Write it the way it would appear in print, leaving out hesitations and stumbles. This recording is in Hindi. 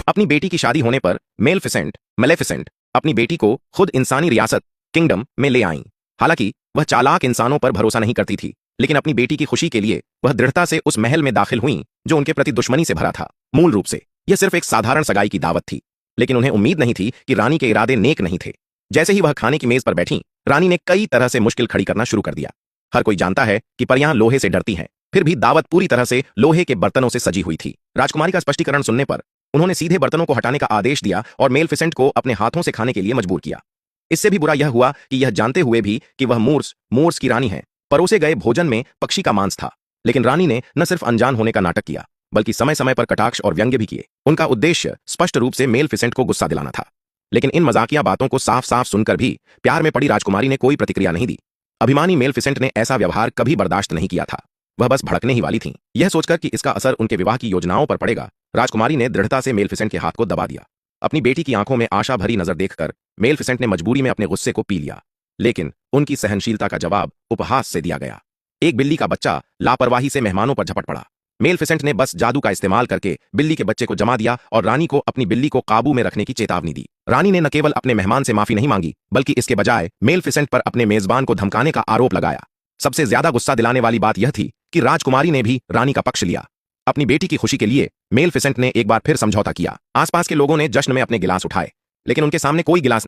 अपनी बेटी की शादी होने पर मेलेफिसेंट अपनी बेटी को खुद इंसानी रियासत किंगडम में ले आईं। हालांकि वह चालाक इंसानों पर भरोसा नहीं करती थी, लेकिन अपनी बेटी की खुशी के लिए वह दृढ़ता से उस महल में दाखिल हुईं जो उनके प्रति दुश्मनी से भरा था। मूल रूप से यह सिर्फ एक साधारण सगाई की दावत थी, लेकिन उन्हें उम्मीद नहीं थी कि रानी के इरादे नेक नहीं थे। जैसे ही वह खाने की मेज पर बैठी, रानी ने कई तरह से मुश्किल खड़ी करना शुरू कर दिया। हर कोई जानता है कि परियां लोहे से डरती हैं, फिर भी दावत पूरी तरह से लोहे के बर्तनों से सजी हुई थी। राजकुमारी का स्पष्टीकरण सुनने पर उन्होंने सीधे बर्तनों को हटाने का आदेश दिया और मेलेफिसेंट को अपने हाथों से खाने के लिए मजबूर किया। इससे भी बुरा यह हुआ कि यह जानते हुए भी कि वह मोर्स की रानी है, परोसे गए भोजन में पक्षी का मांस था। लेकिन रानी ने न सिर्फ अनजान होने का नाटक किया, बल्कि समय समय पर कटाक्ष और व्यंग्य भी किए। उनका उद्देश्य स्पष्ट रूप से मेलेफिसेंट को गुस्सा दिलाना था। लेकिन इन मजाकिया बातों को साफ साफ सुनकर भी प्यार में पड़ी राजकुमारी ने कोई प्रतिक्रिया नहीं दी। अभिमानी मेलेफिसेंट ने ऐसा व्यवहार कभी बर्दाश्त नहीं किया था। वह बस भड़कने ही वाली थीं। यह सोचकर कि इसका असर उनके विवाह की योजनाओं पर पड़ेगा, राजकुमारी ने दृढ़ता से मेलेफिसेंट के हाथ को दबा दिया। अपनी बेटी की आंखों में आशा भरी नजर देखकर मेलेफिसेंट ने मजबूरी में अपने गुस्से को पी लिया, लेकिन उनकी सहनशीलता का जवाब उपहास से दिया गया। एक बिल्ली का बच्चा लापरवाही से मेहमानों पर झपट पड़ा। मेलेफिसेंट ने बस जादू का इस्तेमाल करके बिल्ली के बच्चे को जमा दिया और रानी को अपनी बिल्ली को काबू में रखने की चेतावनी दी। रानी ने न केवल अपने मेहमान से माफी नहीं मांगी, बल्कि इसके बजाय मेलेफिसेंट पर अपने मेजबान को धमकाने का आरोप लगाया। सबसे ज्यादा गुस्सा दिलाने वाली बात यह थी कि राजकुमारी ने भी रानी का पक्ष लिया। अपनी बेटी की खुशी के लिए मेलेफिसेंट ने एक बार फिर समझौता किया। आसपास के लोगों ने जश्न में अपने गिलास उठाए, लेकिन उनके सामने कोई गिलास